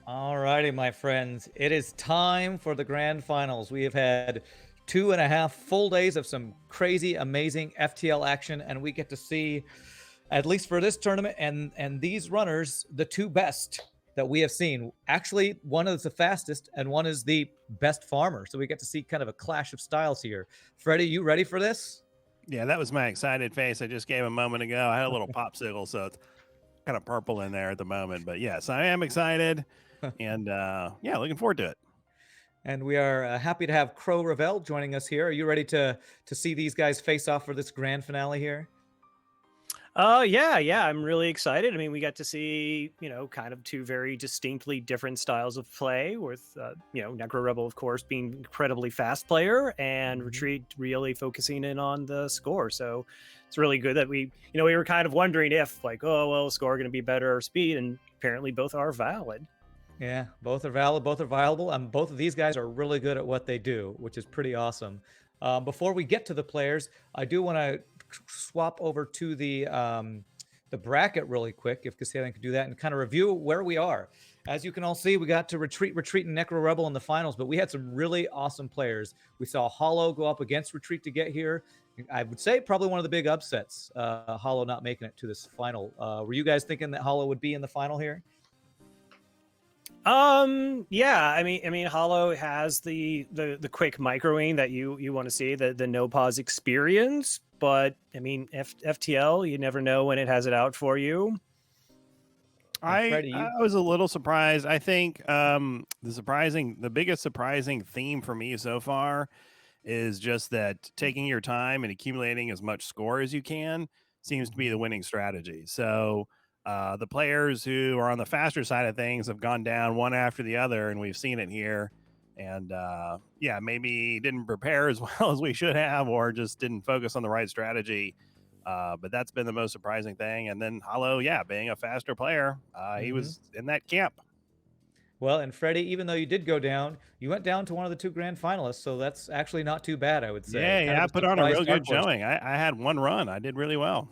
All righty, my friends. It is time for the grand finals. We have had 2.5 full days of some crazy, amazing FTL action, and we get to see, at least for this tournament and these runners, the two best that we have seen. Actually, one is the fastest, and one is the best farmer. So we get to see kind of a clash of styles here. Freddie, you ready for this? Yeah, that was my excited face I just gave a moment ago. I had a little popsicle, so it's kind of purple in there at the moment. But yes, I am excited, and yeah, looking forward to it. And we are happy to have Necrorebel joining us here. Are you ready to see these guys face off for this grand finale here? Yeah, I'm really excited. I mean, we got to see, kind of two very distinctly different styles of play with, Necrorebel, of course, being incredibly fast player and Retreat really focusing in on the score. So it's really good that we were kind of wondering if like, oh, well, score going to be better or speed. And apparently both are valid. Yeah, both are valid, both are viable. Both of these guys are really good at what they do, which is pretty awesome. Before we get to the players, I do want to swap over to the bracket really quick, if Kasalan could do that, and kind of review where we are. As you can all see, we got to Retreat, and Necrorebel in the finals, but we had some really awesome players. We saw Hollow go up against Retreat to get here. I would say probably one of the big upsets, Hollow not making it to this final. Were you guys thinking that Hollow would be in the final here? Yeah, I mean, Hollow has the quick microing that you want to see, the no pause experience. But I mean, FTL, you never know when it has it out for you. I was a little surprised. I think the biggest surprising theme for me so far is just that taking your time and accumulating as much score as you can seems to be the winning strategy. So the players who are on the faster side of things have gone down one after the other, and we've seen it here. And yeah, maybe didn't prepare as well as we should have, or just didn't focus on the right strategy. But that's been the most surprising thing. And then Hollow, yeah, being a faster player, he was in that camp. Well, and Freddie, even though you did go down, you went down to one of the two grand finalists, so that's actually not too bad, I would say. Yeah, I put on a real good showing. I had one run. I did really well.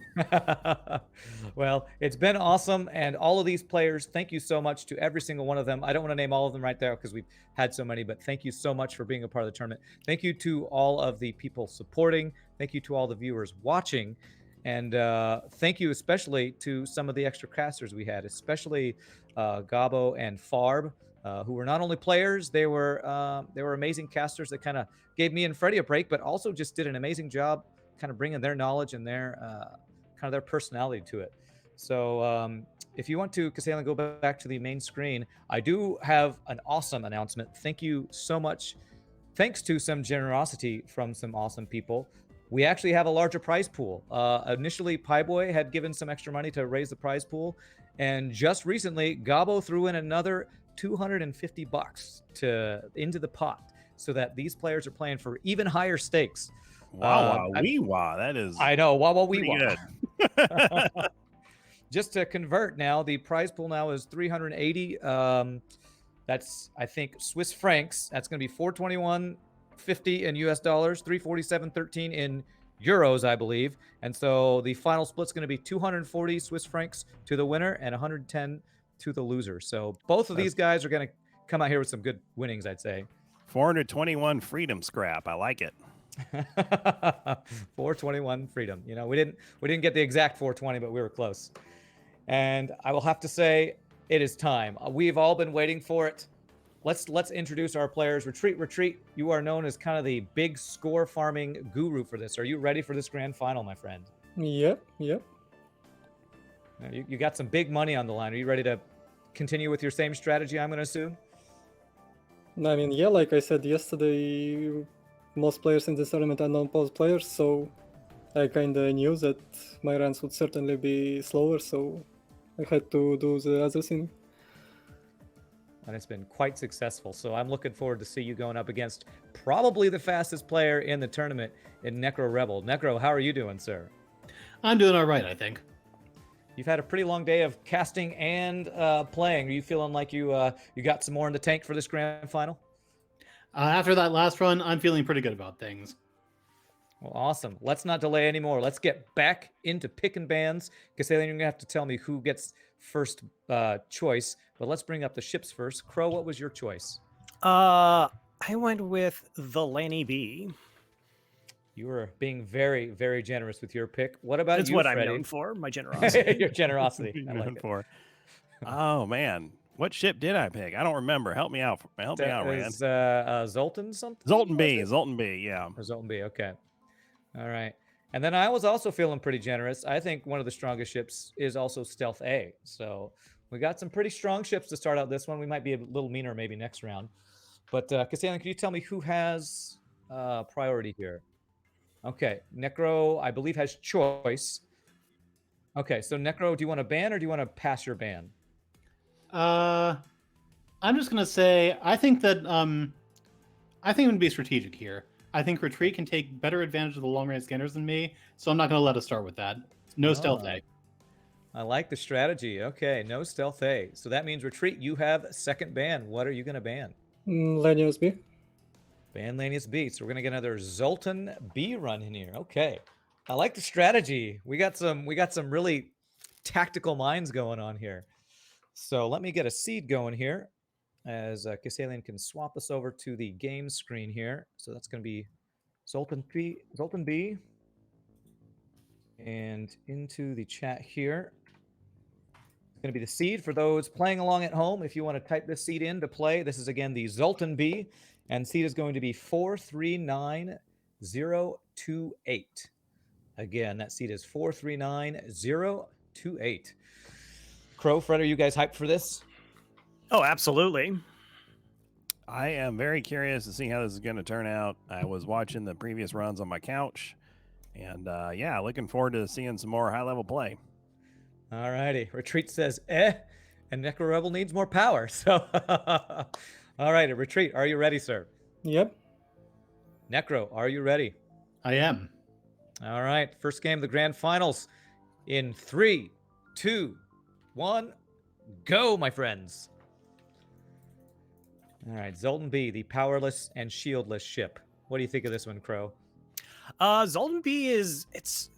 Well, it's been awesome, and all of these players, thank you so much to every single one of them. I don't want to name all of them right there because we've had so many, but thank you so much for being a part of the tournament. Thank you to all of the people supporting. Thank you to all the viewers watching. And thank you especially to some of the extra casters we had, especially Gabo and Farb, who were not only players, they were amazing casters that kind of gave me and Freddie a break, but also just did an amazing job kind of bringing their knowledge and their kind of their personality to it. So if you want to, Kasalan, go back to the main screen, I do have an awesome announcement. Thank you so much. Thanks to some generosity from some awesome people, we actually have a larger prize pool. Initially, Pieboy had given some extra money to raise the prize pool, and just recently, Gabo threw in another $250 into the pot, so that these players are playing for even higher stakes. Wow, that is. I know, good. Just to convert now, the prize pool now is 380. That's, I think, Swiss francs. That's going to be 421.50 in US dollars, 347.13 in euros, I believe. And so the final split's going to be 240 Swiss francs to the winner and 110 to the loser. So both of these guys are going to come out here with some good winnings, I'd say. 421 freedom scrap. I like it. 421 freedom. You know, we didn't get the exact 420, but we were close. And I will have to say, it is time. We've all been waiting for it. Let's introduce our players. Retreat, you are known as kind of the big score farming guru for this. Are you ready for this grand final, my friend? Yep. You got some big money on the line. Are you ready to continue with your same strategy, I'm going to assume? I mean, yeah, like I said yesterday, most players in this tournament are non-pause players, so I kind of knew that my runs would certainly be slower, so I had to do the other thing. And it's been quite successful. So I'm looking forward to see you going up against probably the fastest player in the tournament in Necrorebel. Necro, how are you doing, sir? I'm doing all right, I think. You've had a pretty long day of casting and playing. Are you feeling like you got some more in the tank for this grand final? After that last run, I'm feeling pretty good about things. Well, awesome. Let's not delay anymore. Let's get back into picking bands. Because then you're going to have to tell me who gets first choice. But let's bring up the ships first. Crow, what was your choice? I went with the Lanny B. You were being very, very generous with your pick. What about That's you, what Freddie? I'm known for, my generosity. Your generosity. I like it. For. Oh man, what ship did I pick? I don't remember. Help me out. Help me out, Rand. Zoltan something? Zoltan B. Zoltan B. Yeah. Or Zoltan B. Okay. All right. And then I was also feeling pretty generous. I think one of the strongest ships is also Stealth A. So we got some pretty strong ships to start out this one. We might be a little meaner maybe next round. But Castellan, can you tell me who has priority here? Okay. Necro, I believe, has choice. Okay. So Necro, do you want to ban or do you want to pass your ban? I'm just gonna say I think it would be strategic here. I think Retreat can take better advantage of the long range scanners than me, so I'm not gonna let us start with that. No stealth A. I like the strategy. Okay, no stealth A. So that means Retreat, you have second ban. What are you gonna ban? Lanius B. Ban Lanius B. So we're gonna get another Zoltan B run in here. Okay. I like the strategy. We got some really tactical minds going on here. So let me get a seed going here as Castellan can swap us over to the game screen here. So that's going to be Zoltan B. And into the chat here. It's going to be the seed for those playing along at home. If you want to type this seed in to play, this is again the Zoltan B. And seed is going to be 439028. Again, that seed is 439028. Crow, Fred, are you guys hyped for this? Oh, absolutely. I am very curious to see how this is going to turn out. I was watching the previous runs on my couch, and yeah, looking forward to seeing some more high-level play. All righty. Retreat says, and Necrorebel needs more power. So, all right, Retreat, are you ready, sir? Yep. Necro, are you ready? I am. All right, first game of the grand finals in 3, 2, 1, go, my friends. All right, Zoltan B, the powerless and shieldless ship. What do you think of this one, Crow? Zoltan B it's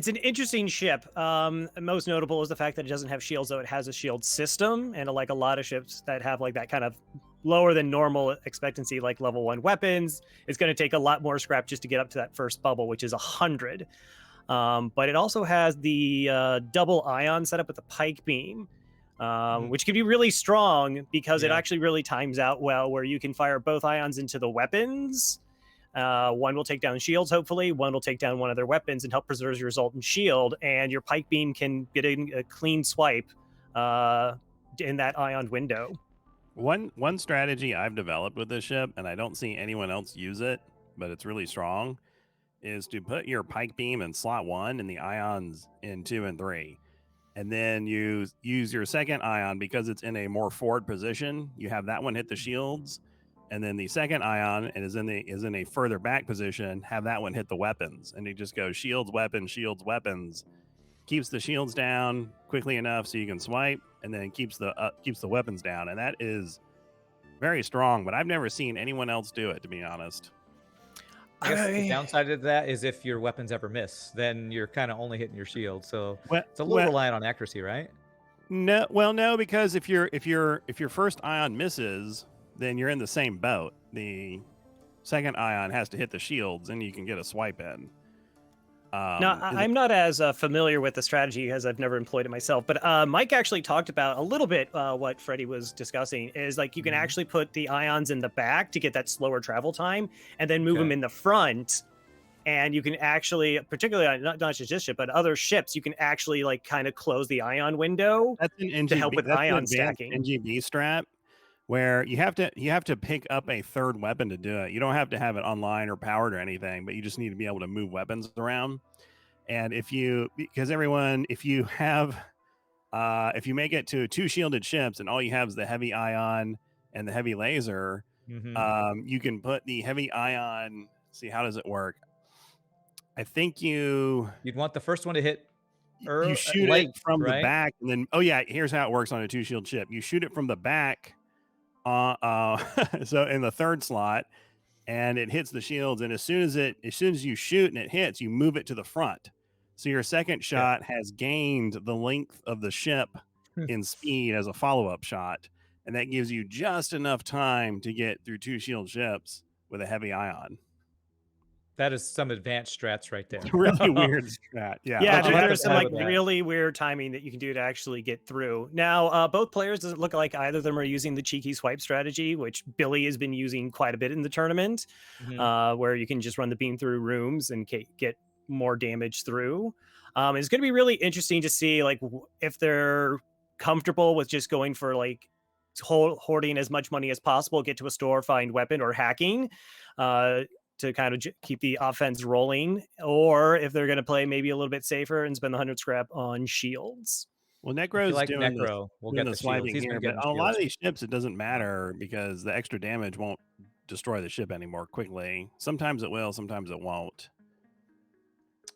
an interesting ship. Most notable is the fact that it doesn't have shields, though it has a shield system, and like a lot of ships that have like that kind of lower than normal expectancy, like level 1 weapons, it's going to take a lot more scrap just to get up to that first bubble, which is 100. But it also has the double ion setup with the pike beam, which can be really strong because it actually really times out well, where you can fire both ions into the weapons. One will take down shields, hopefully. One will take down one of their weapons and help preserve your resultant shield. And your pike beam can get a clean swipe in that ion window. One strategy I've developed with this ship, and I don't see anyone else use it, but it's really strong, is to put your pike beam in slot 1 and the ions in 2 and 3. And then you use your second ion because it's in a more forward position. You have that one hit the shields, and then the second ion is in a further back position. Have that one hit the weapons, and it just goes shields, weapons, keeps the shields down quickly enough so you can swipe, and then keeps the weapons down. And that is very strong. But I've never seen anyone else do it, to be honest. I guess the downside of that is if your weapons ever miss, then you're kind of only hitting your shield. So it's a little reliant on accuracy, right? No, because if your first ion misses, then you're in the same boat. The second ion has to hit the shields, and you can get a swipe in. Now, I'm not as familiar with the strategy as I've never employed it myself, but Mike actually talked about a little bit what Freddie was discussing is like you can actually put the ions in the back to get that slower travel time and then move them in the front. And you can actually, particularly on not just this ship, but other ships, you can actually like kind of close the ion window to help with ion stacking. NGB strat, where you have to pick up a third weapon to do it. You don't have to have it online or powered or anything, but you just need to be able to move weapons around. And if you make it to 2 shielded ships and all you have is the heavy ion and the heavy laser, you can put the heavy ion. See, how does it work? I think you'd want the first one to hit. You shoot it from the back, and then here's how it works on a 2 shield ship. You shoot it from the back. So in the third slot, and it hits the shields. And as soon as you shoot and it hits, you move it to the front. So your second shot has gained the length of the ship in speed as a follow-up shot. And that gives you just enough time to get through 2 shield ships with a heavy ion. That is some advanced strats right there. It's a really weird strat. Yeah. Yeah, I'll have there's to some play like with that. really weird timing that you can do to actually get through. Now, both players doesn't look like either of them are using the cheeky swipe strategy, which Billy has been using quite a bit in the tournament, where you can just run the beam through rooms and get more damage through. It's going to be really interesting to see like if they're comfortable with just going for like hoarding as much money as possible, get to a store, find weapon, or hacking. To kind of keep the offense rolling, or if they're going to play maybe a little bit safer and spend the 100 scrap on shields. Well, Necro's like doing Necro will doing get the the shields. swiping He's been here, but getting on a lot of shields. these ships, it doesn't matter because the extra damage won't destroy the ship anymore quickly. Sometimes it will, sometimes it won't.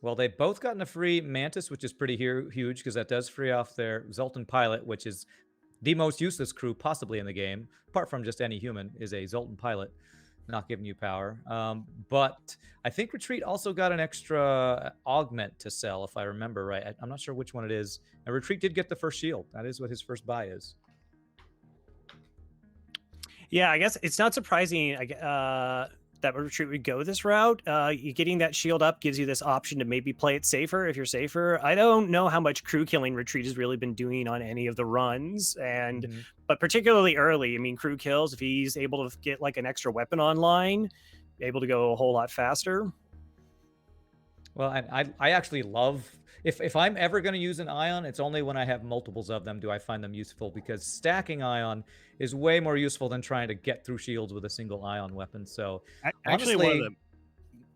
Well, they've both gotten a free Mantis, which is pretty huge because that does free off their Zoltan pilot, which is the most useless crew possibly in the game, apart from just any human, is a Zoltan pilot, not giving you power. But I think Retreat also got an extra augment to sell, if I remember right. I'm not sure which one it is. And Retreat did get the first shield. That is what his first buy is. Yeah, I guess it's not surprising that Retreat would go this route. You getting that shield up gives you this option to maybe play it safer if you're safer. I don't know how much crew killing Retreat has really been doing on any of the runs, but particularly early. I mean, crew kills, if he's able to get like an extra weapon online, able to go a whole lot faster. Well, and I actually love, if I'm ever going to use an ion, it's only when I have multiples of them do I find them useful, because stacking ion is way more useful than trying to get through shields with a single ion weapon. So actually, honestly,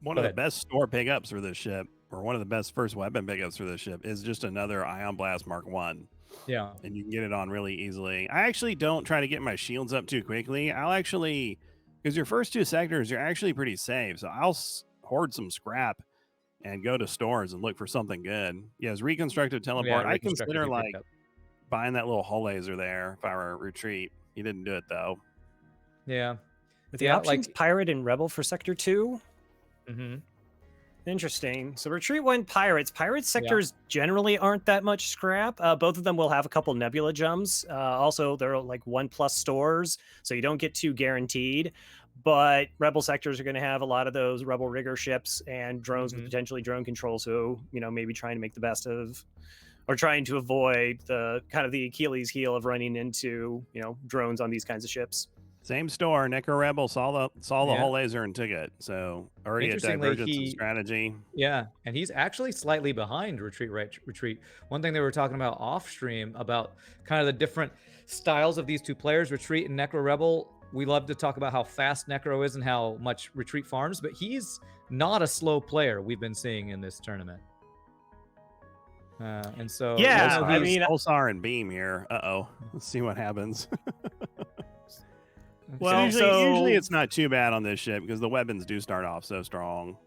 one of the best store pickups for this ship, or one of the best first weapon pickups for this ship, is just another Ion Blast Mark 1. Yeah. And you can get it on really easily. I actually don't try to get my shields up too quickly. I'll actually, because your first 2 sectors, you're actually pretty safe. So I'll hoard some scrap and go to stores and look for something good. Yes, reconstructed teleport. I consider like buying that little hull laser there if I were a Retreat. He didn't do it though. Yeah. With the options, like Pirate and Rebel for Sector 2. Interesting. So Retreat went Pirates. Pirate sectors generally aren't that much scrap. Both of them will have a couple Nebula gems. Also, they're like 1+ stores, so you don't get too guaranteed. But Rebel sectors are going to have a lot of those Rebel rigger ships and drones with potentially drone control. So, maybe trying to make the best of, or trying to avoid the kind of the Achilles heel of running into, drones on these kinds of ships. Same store. Necrorebel saw the whole laser and took it. So already a divergence in strategy. Yeah, and he's actually slightly behind Retreat. One thing they were talking about off stream about kind of the different styles of these two players, Retreat and Necrorebel. We love to talk about how fast Necro is and how much Retreat farms, but he's not a slow player we've been seeing in this tournament. And so I mean, Pulsar and Beam here. Let's see what happens. Well, usually it's not too bad on this ship because the weapons do start off so strong.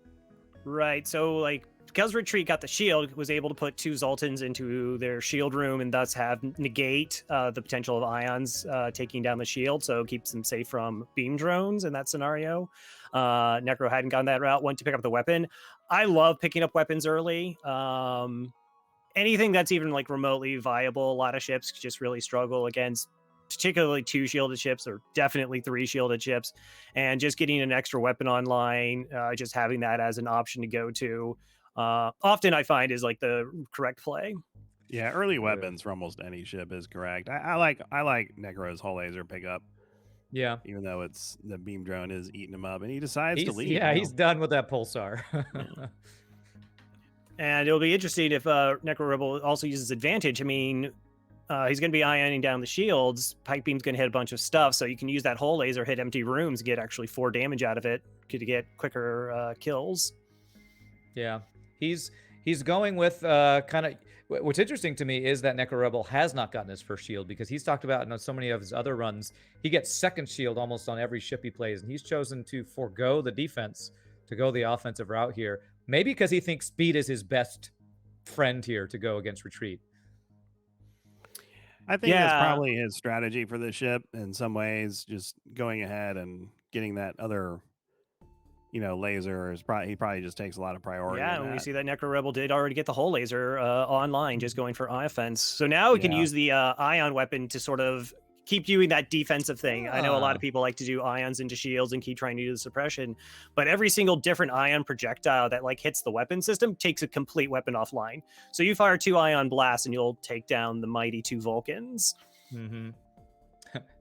Right. So, like, because Retreat got the shield, was able to put 2 Zoltans into their shield room and thus negate the potential of ions taking down the shield. So, keeps them safe from beam drones in that scenario. Necro hadn't gone that route, went to pick up the weapon. I love picking up weapons early. Anything that's even like remotely viable. A lot of ships just really struggle against particularly 2 shielded ships, or definitely 3 shielded ships, and just getting an extra weapon online, just having that as an option to go to, often I find is like the correct play. Yeah, early weapons for almost any ship is correct. I like Necro's hull laser pickup. Yeah, even though it's the beam drone is eating him up, and he decides to leave. Yeah, he's done with that Pulsar. And it'll be interesting if Necrorebel also uses advantage. I mean, he's going to be ioning down the shields. Pike Beam's going to hit a bunch of stuff, so you can use that hull laser, hit empty rooms, and get actually 4 damage out of it to get quicker kills. Yeah, he's going with kind of. What's interesting to me is that Necrorebel has not gotten his first shield, because he's talked about in so many of his other runs, he gets second shield almost on every ship he plays, and he's chosen to forego the defense to go the offensive route here. Maybe because he thinks speed is his best friend here to go against Retreat. I think that's probably his strategy for this ship in some ways, just going ahead and getting that other laser is probably, he probably just takes a lot of priority. Yeah, in and we that. see that Necrorebel did already get the whole laser online, just going for eye offense. So now we can Yeah. use the ion weapon to sort of keep doing that defensive thing. I know a lot of people like to do ions into shields and keep trying to do the suppression, but every single different ion projectile that like hits the weapon system takes a complete weapon offline. So you fire 2 ion blasts and you'll take down the mighty 2 Vulcans. Mm-hmm.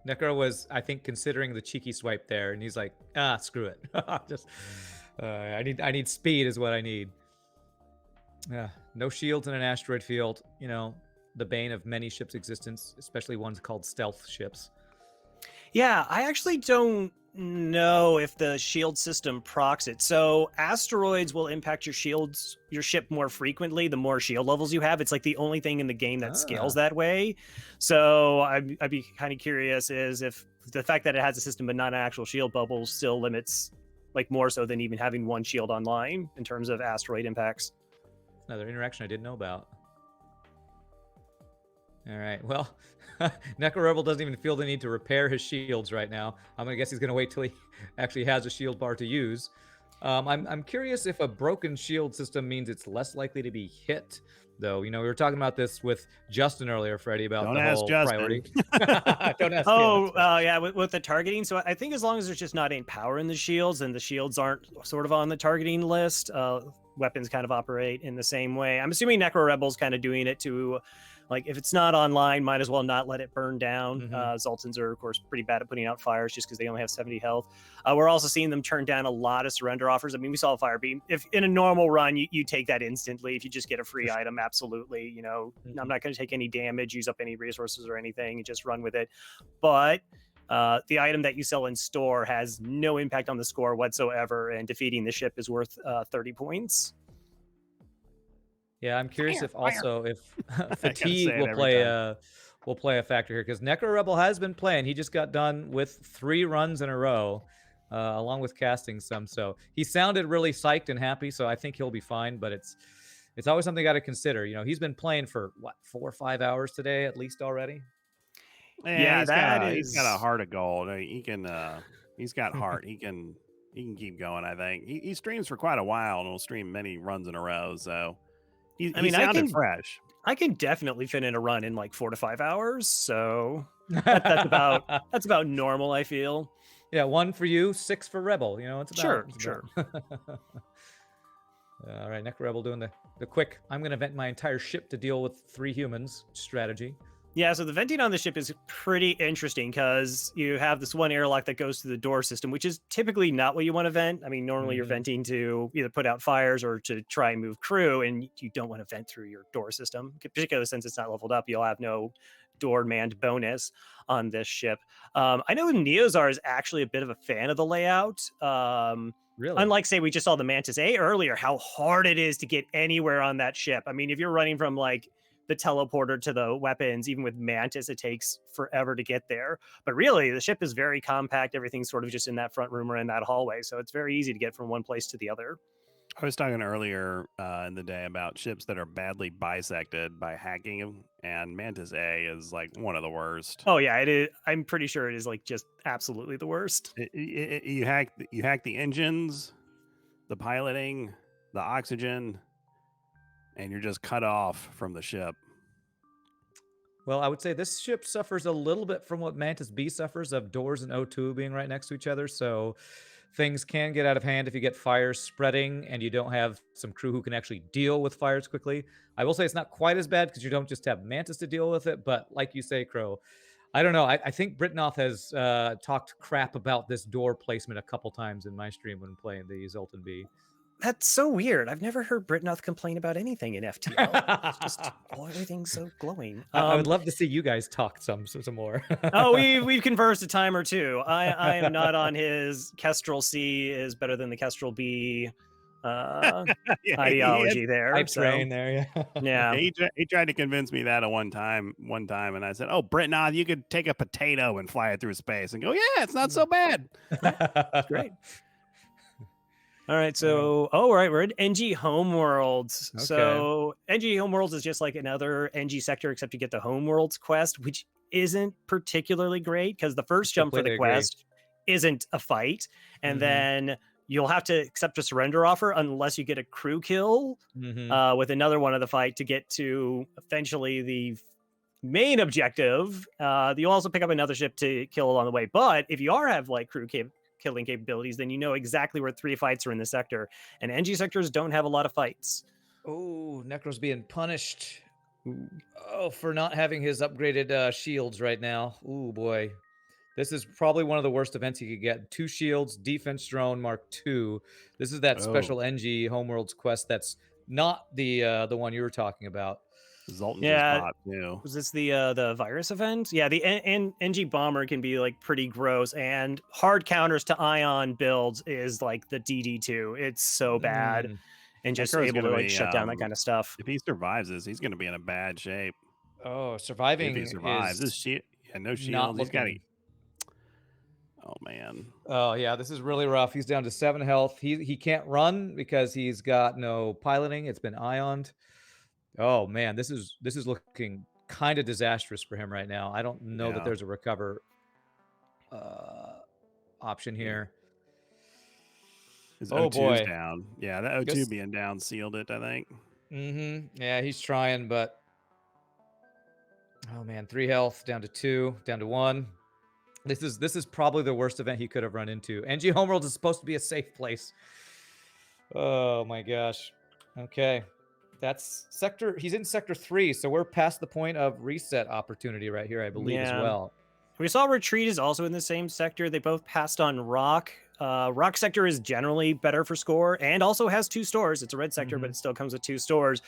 Necro was, I think, considering the cheeky swipe there, and he's like, screw it. Just, I need speed is what I need. No shields in an asteroid field. The bane of many ships' existence, especially ones called stealth ships. Yeah, I actually don't know if the shield system procs it. So asteroids will impact your ship more frequently the more shield levels you have. It's like the only thing in the game that scales that way. So I'd be kind of curious is if the fact that it has a system but not an actual shield bubble still limits, like more so than even having one shield online in terms of asteroid impacts. Another interaction I didn't know about. All right, well, Necrorebel doesn't even feel the need to repair his shields right now. I'm gonna guess he's gonna wait till he actually has a shield bar to use. I'm curious if a broken shield system means it's less likely to be hit, though. We were talking about this with Justin earlier, Freddie, about Don't the ask whole Justin. priority. Don't ask. Yeah, with the targeting. So I think as long as there's just not any power in the shields and the shields aren't sort of on the targeting list, weapons kind of operate in the same way. I'm assuming Necrorebel's kind of doing it to, like, if it's not online, might as well not let it burn down. Zoltans are, of course, pretty bad at putting out fires just because they only have 70 health. We're also seeing them turn down a lot of surrender offers. I mean, we saw a fire beam. If in a normal run, you take that instantly. If you just get a free item, absolutely. I'm not going to take any damage, use up any resources or anything, and just run with it. But the item that you sell in store has no impact on the score whatsoever, and defeating the ship is worth 30 points. Yeah, I'm curious if fatigue will play a factor here, because Necrorebel has been playing. He just got done with 3 runs in a row, along with casting some. So he sounded really psyched and happy. So I think he'll be fine. But it's always something you got to consider. He's been playing for 4 or 5 hours today at least already. Yeah, he's got a heart of gold. I mean, he can. He's got heart. He can keep going. I think he streams for quite a while and will stream many runs in a row. So. He sounded fresh. I can definitely fit in a run in like 4 to 5 hours, so that's about normal. I feel. Yeah, 1 for you, 6 for Rebel. It's about sure. All right, Necrorebel doing the quick. I'm going to vent my entire ship to deal with 3 humans strategy. Yeah, so the venting on the ship is pretty interesting because you have this one airlock that goes to the door system, which is typically not what you want to vent. I mean, normally you're venting to either put out fires or to try and move crew, and you don't want to vent through your door system, particularly since it's not leveled up. You'll have no door manned bonus on this ship. I know Neozar is actually a bit of a fan of the layout. Really? Unlike, say, we just saw the Mantis A earlier, how hard it is to get anywhere on that ship. I mean, if you're running from like the teleporter to the weapons, even with Mantis, it takes forever to get there. But really, the ship is very compact. Everything's sort of just in that front room or in that hallway. So it's very easy to get from one place to the other. I was talking earlier in the day about ships that are badly bisected by hacking them, and Mantis A is like one of the worst. Oh yeah, it is. I'm pretty sure it is like just absolutely the worst. You hack the engines, the piloting, the oxygen, and you're just cut off from the ship. Well, I would say this ship suffers a little bit from what Mantis B suffers, of doors and O2 being right next to each other. So things can get out of hand if you get fires spreading and you don't have some crew who can actually deal with fires quickly. I will say it's not quite as bad because you don't just have Mantis to deal with it. But like you say, Crow, I don't know. I think Britnoth has talked crap about this door placement a couple times in my stream when playing the Zoltan B. That's so weird. I've never heard Britnoth complain about anything in FTL. It's just everything's so glowing. I would love to see you guys talk some more. Oh, we've conversed a time or two. I am not on his Kestrel C is better than the Kestrel B ideology there. I train there, yeah. He tried to convince me that at one time, and I said, "Oh, Britnoth, you could take a potato and fly it through space," and go, "Yeah, it's not so bad." That's great. All right, so we're in NG Homeworlds. Okay. So NG Homeworlds is just like another NG sector, except you get the Homeworlds quest, which isn't particularly great because the first jump for the quest isn't a fight, and then you'll have to accept a surrender offer unless you get a crew kill with another one of the fight to get to eventually the main objective. You'll also pick up another ship to kill along the way. But if you have like crew killing capabilities, then you know exactly where 3 fights are in the sector. And NG sectors don't have a lot of fights. Oh, Necro's being punished. For not having his upgraded shields right now. Ooh, boy. This is probably one of the worst events he could get. 2 shields, defense drone, Mark II. This is that special NG Homeworlds quest that's not the one you were talking about. Zoltan just popped too. Was this the virus event? Yeah, the NG bomber can be like pretty gross, and hard counters to ion builds is like the DD2. It's so bad, and just Necro's able to like shut down that kind of stuff. If he survives this, he's going to be in a bad shape. Oh, surviving. If he survives, this shit, no shields. He's got to. Oh man. Oh yeah, this is really rough. He's down to 7 health. He can't run because he's got no piloting. It's been ioned. Oh man, this is looking kind of disastrous for him right now. I don't know that there's a recover option here. His O2's down. Yeah, that O2 being down sealed it, I think. Yeah, he's trying, but oh man, 3 health down to 2, down to 1. This is probably the worst event he could have run into. NG Homeworld is supposed to be a safe place. Oh my gosh. Okay. That's sector. He's in sector 3, so we're past the point of reset opportunity right here, I believe, as well. We saw Retreat is also in the same sector. They both passed on Rock. Rock sector is generally better for score and also has 2 stores. It's a red sector, but it still comes with 2 stores.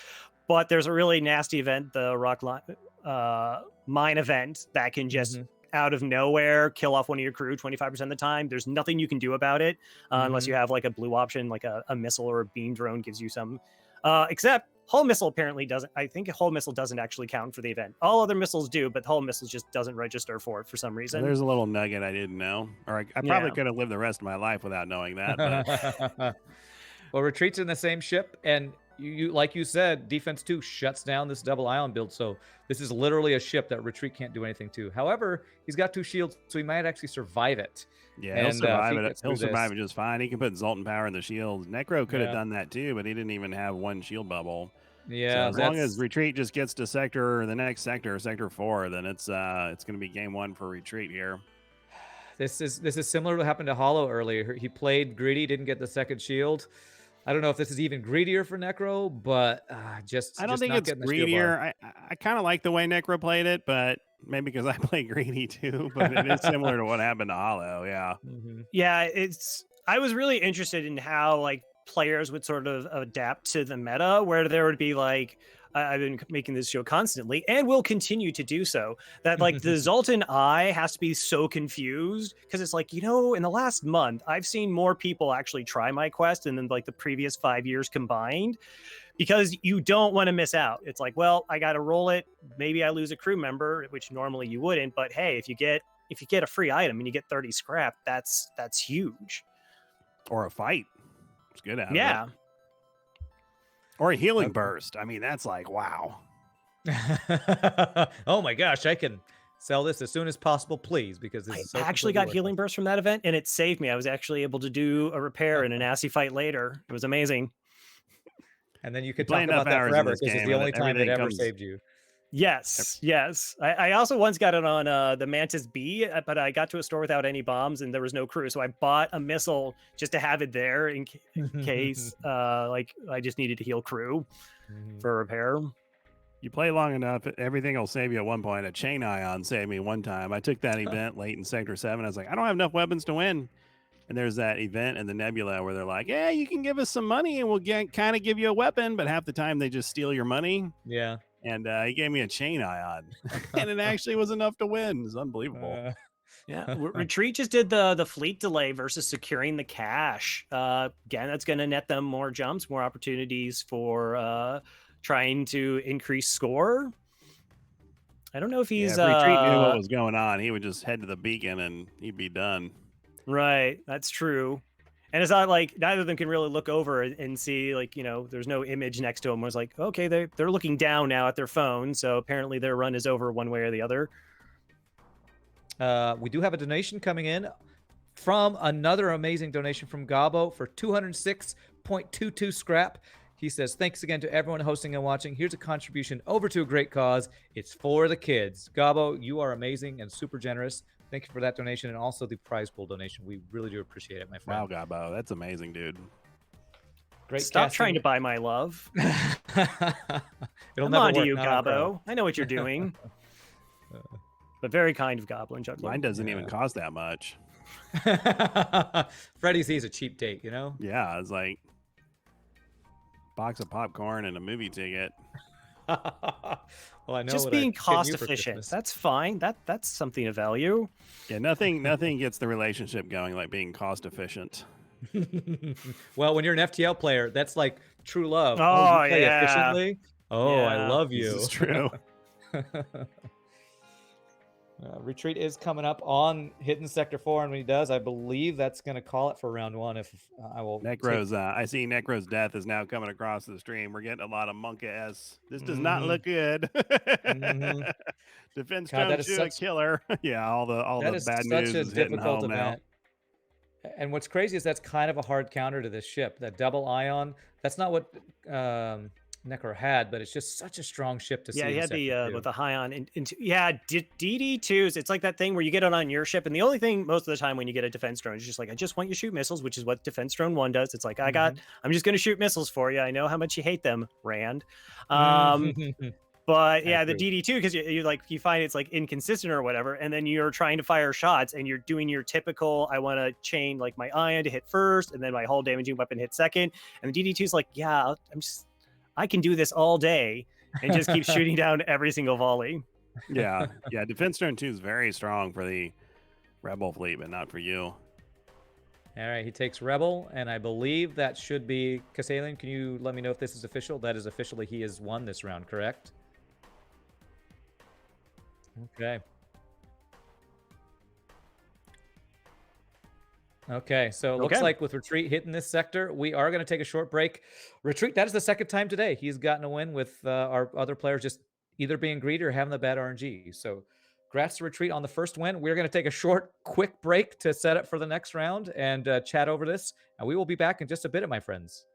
But there's a really nasty event, the Rock mine event, that can just out of nowhere kill off one of your crew 25% of the time. There's nothing you can do about it unless you have like a blue option, like a missile or a beam drone gives you some. Except hull missile apparently doesn't. I think hull missile doesn't actually count for the event. All other missiles do, but hull missiles just doesn't register for it for some reason. There's a little nugget I didn't know, or I probably could have lived the rest of my life without knowing that. But... Well, Retreat's in the same ship, and you like you said, defense 2 shuts down this double ion build. So this is literally a ship that Retreat can't do anything to. However, he's got 2 shields, so he might actually survive it. Yeah, he'll survive it. He'll survive it just fine. He can put Zoltan power in the shields. Necro could have done that too, but he didn't even have 1 shield bubble. Yeah, so as long as Retreat just gets to the next sector, sector 4, then it's going to be game 1 for Retreat here. This is similar to what happened to Hollow earlier. He played greedy, didn't get the 2nd shield. I don't know if this is even greedier for Necro, but I don't think it's greedier. I kind of like the way Necro played it, but maybe because I play greedy too. But it is similar to what happened to Hollow. Yeah. Yeah, I was really interested in how like players would sort of adapt to the meta, where there would be like, I've been making this show constantly and will continue to do so, that like the Zoltan I has to be so confused because it's like, in the last month, I've seen more people actually try my quest than like the previous 5 years combined, because you don't want to miss out. It's like, well, I got to roll it. Maybe I lose a crew member, which normally you wouldn't. But hey, if you get a free item and you get 30 scrap, that's huge. Or a fight. It's good out of it. Yeah. Or a healing burst. I mean, that's like, wow. Oh my gosh, I can sell this as soon as possible, please, because this is I actually got healing burst from that event, and it saved me. I was actually able to do a repair in a nasty fight later. It was amazing. And then you could talk about that forever because it's the only time it ever saved you. Yes. I also once got it on the Mantis B, but I got to a store without any bombs and there was no crew. So I bought a missile just to have it there in case like I just needed to heal crew for repair. You play long enough, everything will save you at one point. A chain ion saved me one time. I took that event late in Sector 7. I was like, I don't have enough weapons to win. And there's that event in the Nebula where they're like, yeah, you can give us some money and we'll kind of give you a weapon. But half the time they just steal your money. Yeah. And he gave me a chain ion, and it actually was enough to win. It's unbelievable. Yeah, Retreat just did the fleet delay versus securing the cash. Again, that's going to net them more jumps, more opportunities for trying to increase score. I don't know if he's... if Retreat knew what was going on, he would just head to the beacon and he'd be done. Right, that's true. And it's not like neither of them can really look over and see, like, there's no image next to them. It was like, okay, they're looking down now at their phone. So apparently their run is over one way or the other. We do have a donation coming in from another amazing donation from Gabo for 206.22 scrap. He says, thanks again to everyone hosting and watching. Here's a contribution over to a great cause. It's for the kids. Gabo, you are amazing and super generous. Thank you for that donation and also the prize pool donation. We really do appreciate it, my Wow, friend. Gabo, that's amazing, dude. Great. Stop casting. trying to buy my love. It'll I'm never on to work, you, not on Crow. Gabo. I know what you're doing. But very kind of Goblin Juggler. Mine doesn't even cost that much. Freddie sees a cheap date, you know? Yeah, it's like box of popcorn and a movie ticket. Well, I know Just what I'm being getting cost you for efficient. Christmas. That's fine. That's something of value. Yeah, nothing gets the relationship going like being cost efficient. Well, when you're an FTL player, that's like true love. Oh, you play yeah. efficiently. Oh, I Yeah. love you. This is true. Retreat is coming up on hitting Sector 4, and when he does, I believe that's going to call it for round 1. If I will, Necro's I see Necro's death is now coming across the stream. We're getting a lot of Monka S. This does not look good. Defense God, that Stone is 2 a such- killer. Yeah, all that the is bad such news a is hitting difficult home event. And what's crazy is that's kind of a hard counter to this ship. That double ion. That's not what Necro had, but it's just such a strong ship to see. Yeah, he in had the Sector 2. with the high on. DD2s. It's like that thing where you get it on your ship, and the only thing most of the time when you get a defense drone is just like, I just want you to shoot missiles, which is what Defense Drone 1 does. It's like, I'm just going to shoot missiles for you. I know how much you hate them, Rand. But yeah, the DD2, because you find it's like inconsistent or whatever, and then you're trying to fire shots and you're doing your typical, I want to chain like my ion to hit first and then my hull damaging weapon hit second. And the DD2 is like, yeah, I can do this all day and just keep shooting down every single volley. Yeah. Defense Drone 2 is very strong for the Rebel fleet, but not for you. All right, he takes Rebel, and I believe that should be Kassalian. Can you let me know if this is official? That is officially he has won this round, correct? Okay. Okay, so it looks like with Retreat hitting this sector, we are going to take a short break. Retreat, that is the second time today he's gotten a win with our other players just either being greedy or having the bad RNG. So congrats to Retreat on the first win. We're going to take a short, quick break to set up for the next round and chat over this. And we will be back in just a bit, my friends.